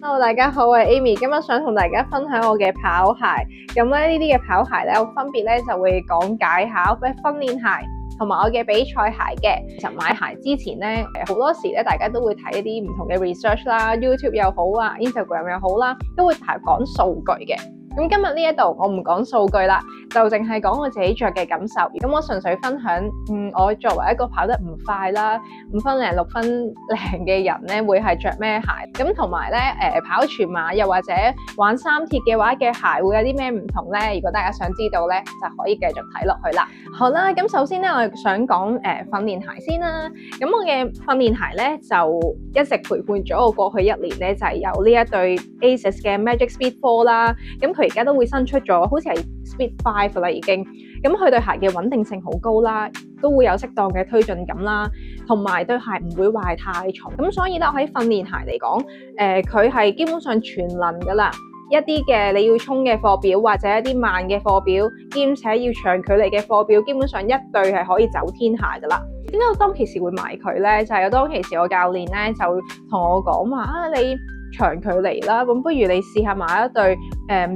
Hello，大家好，我係 Amy，今日想同大家分享我嘅跑鞋。咁呢啲嘅跑鞋咧，我分別咧就會講解下我嘅訓練鞋同埋我嘅比賽鞋嘅。其實買鞋之前咧，好多時咧大家都會睇一啲唔同嘅 research 啦 ，YouTube 又好啊 ，Instagram 又好啦，都會講數據嘅。咁今日呢一度我唔講數據啦，就淨係講我自己着嘅感受。咁我純粹分享，我作為一個跑得唔快啦，5分零6分零嘅人咧，會係着咩鞋？咁同埋咧，跑全馬又或者玩三鐵嘅話嘅鞋會有啲咩唔同咧？如果大家想知道咧，就可以繼續睇落去啦。好啦，咁首先咧，我想講訓練鞋先啦。咁我嘅訓練鞋咧就一直陪伴咗我過去1年咧，就係有呢一對 ASICS 嘅 Magic Speed 4啦。咁佢而家都會新出咗，好似係 Speed 5啦已經。咁佢對鞋嘅穩定性好高啦，都會有適當嘅推進感啦，同埋對鞋唔會壞太重。咁所以咧，我喺訓練鞋嚟講，佢係基本上全能噶啦。一啲嘅你要衝嘅課表，或者一啲慢嘅課表，兼且要長距離嘅課表，基本上一對係可以走天下噶啦。點解我當其時會買佢咧？就係當其時我教練咧就同我講話你長距離啦，咁不如你試下買一對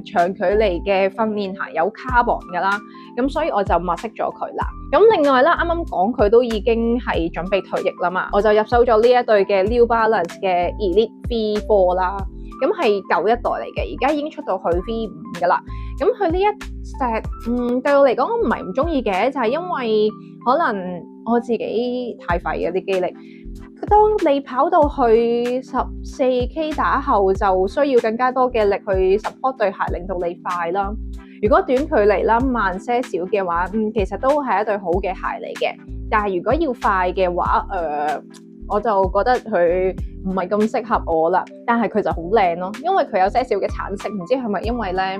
長距離嘅訓練鞋，有 carbon 噶啦。咁所以我就物色咗佢啦。咁另外啦，啱啱講佢都已經係準備退役啦嘛，我就入手咗呢一對嘅 New Balance 嘅 Elite V4 啦。咁係舊一代嚟嘅，而家已經出到去 V5 噶啦。咁佢呢一隻，對我嚟講，我唔係唔中意嘅，就係因為可能我自己太廢嘅啲肌力。當你跑到去14K 打後，就需要更加多嘅力去 support 對鞋，令到你快啦。如果短距離啦，慢些少嘅話，其實都係一對好嘅鞋嚟嘅。但係如果要快嘅話，我就覺得佢唔係咁適合我啦。但係佢就好靚咯，因為佢有些少嘅橙色，唔知係咪因為咧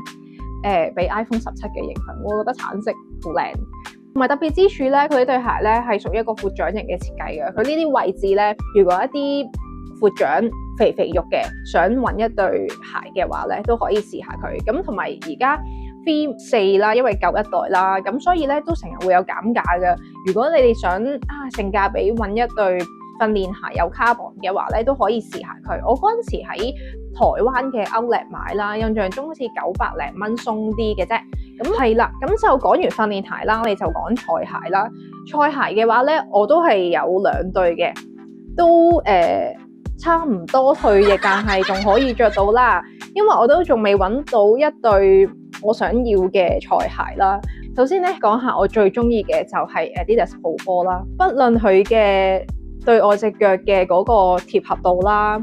俾 iPhone 17嘅影響，我覺得橙色好靚。同埋特別之處咧，佢呢對鞋咧係屬於一個闊掌型嘅設計嘅。佢呢啲位置咧，如果一啲闊掌肥肉嘅想揾一對鞋嘅話咧，都可以試下佢。咁同埋而家 V4 啦，因為舊一代啦，咁所以咧都成日會有減價嘅。如果你哋想性價比揾一對訓練鞋有 carbon 嘅話咧，都可以試下佢。我嗰陣時喺台灣嘅 Outlet 買啦，印象中好似900零蚊鬆啲嘅啫。咁係啦，咁就講完訓練鞋啦，你就講賽鞋啦。賽鞋嘅話咧，我都係有2對嘅，都差唔多退役，但係仲可以着到啦。因為我都仲未揾到一對我想要嘅賽鞋啦。首先咧，講下我最中意嘅就係 Adidas Pro 4啦，不論佢嘅對我隻腳嘅嗰個貼合度啦，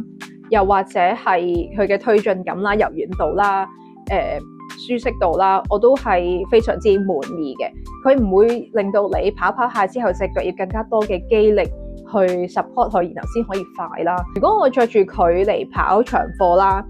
又或者係佢嘅推進感啦、柔軟度啦、舒適度啦，我都係非常之滿意嘅。佢唔會令到你跑下之後隻腳要更加多嘅肌力去 support 佢，然後先可以快啦。如果我着住佢嚟跑長課啦，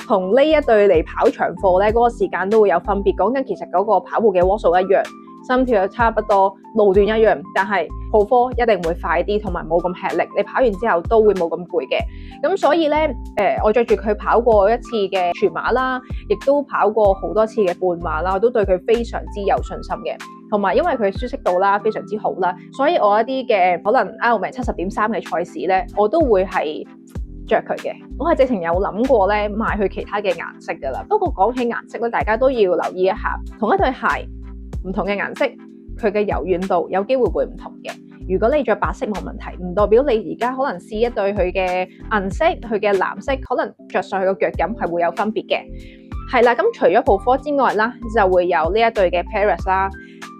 同呢一對嚟跑長課咧，嗰個時間都會有分別。講緊其實嗰個跑步嘅波數一樣，心跳又差不多，路段一樣，但係Pro 4一定會快啲，同埋冇咁吃力。你跑完之後都會冇咁攰嘅。咁所以咧，我着住佢跑過一次嘅全馬啦，亦都跑過好多次嘅半馬啦，我都對佢非常之有信心嘅。同埋因為佢舒適度啦非常之好啦，所以我一啲嘅可能 Ironman 70.3嘅賽事咧，我都會係着佢嘅。我係直情有諗過咧買佢其他嘅顏色噶啦。不過講起顏色咧，大家都要留意一下，同一對鞋唔同嘅顏色，佢嘅柔軟度有機會會唔同嘅。如果你着白色冇問題，唔代表你而家可能試一對佢嘅銀色、佢嘅藍色，可能着上去個腳感係會有分別嘅。係啦，咁除咗 Pro 4之外啦，就會有呢一對嘅 Peres 啦。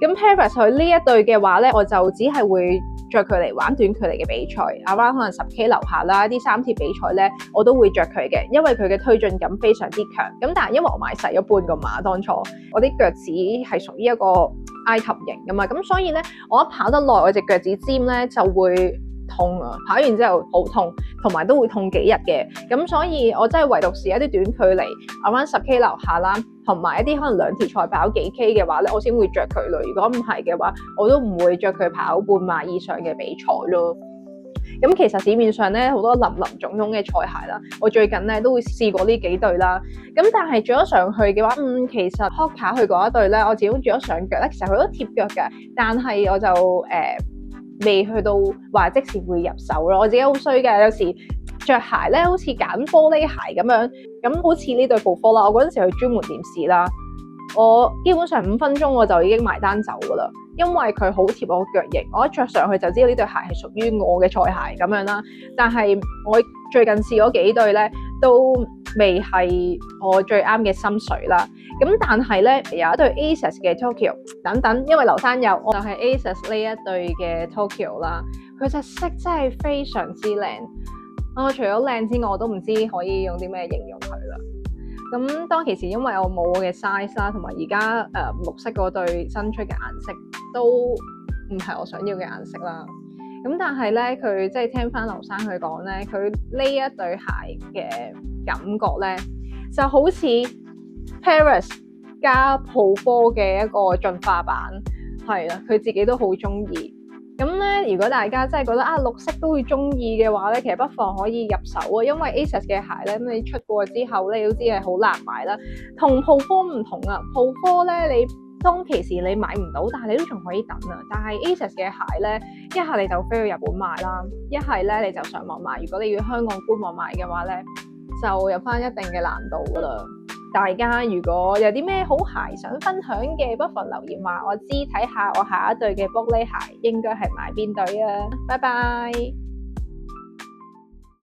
咁 Peres 佢呢一對嘅話咧，我就只係會着佢嚟玩短距離嘅比賽，around 可能10K 樓下啦，啲三鐵比賽咧，我都會着佢嘅，因為佢嘅推進感非常之強。咁但係因為我買細咗半個碼，當初我啲腳趾係屬於一個埃及型噶嘛，咁所以咧，我一跑得耐，我隻腳趾尖咧就會痛啊，跑完之後好痛，同埋都會痛幾日嘅。咁所以我真係唯獨是一啲短距離，around 10K 樓下啦，同埋一啲可能兩鐵賽跑幾 K 嘅話咧，我先會着佢咯。如果唔係嘅話，我都唔會着佢跑半馬以上嘅比賽咯。咁其實市面上咧好多林林總總嘅賽鞋啦，我最近咧都會試過呢幾對啦。咁但係着咗上去嘅話，其實 Hoka 去嗰一對咧，我始終着咗上腳咧，其實佢都貼腳嘅，但係我就未去到話即時會入手咯。我自己好衰嘅，有時着鞋咧，好似揀玻璃鞋咁樣，咁好似呢對布科啦，我嗰陣時去專門店試啦，我基本上5分鐘我就已經埋單走噶啦，因為佢好貼我腳型，我一着上去就知道呢對鞋係屬於我嘅賽鞋咁樣啦。但係我最近試嗰幾對咧，都未係我最啱嘅心水啦。咁但係咧有一對 Asics 嘅 Tokyo 等等，因為劉生有，我就係 Asics 呢一對嘅 Tokyo 啦。佢隻色真係非常之靚，除咗靚之外，我都唔知可以用啲咩形容佢啦。咁當其時因為我冇我嘅 size 啦，同埋而家綠色嗰對新出嘅顏色都唔係我想要嘅顏色啦。咁但係咧，佢即係聽翻劉生佢講咧，佢呢一對鞋嘅感覺咧，就好似 Paris 加 Pro 嘅一個進化版，係啦，佢自己都好中意。咁咧，如果大家真係覺得綠色都會中意嘅話咧，其實不妨可以入手啊，因為 Asics 嘅鞋咧，你出過之後咧，你都知係好難買啦。同 Pro 唔同啊，Pro 咧你當其時你買唔到，但係你都仲可以等啊。但係 Asics 嘅鞋咧，一係你就飛去日本買啦，一係咧你就上網買。如果你要香港官網買嘅話咧，就有翻一定嘅難度噶啦。大家如果有啲咩好鞋想分享嘅，不妨留言話我知，睇下我下一對嘅玻璃鞋應該係買邊對啊。拜拜。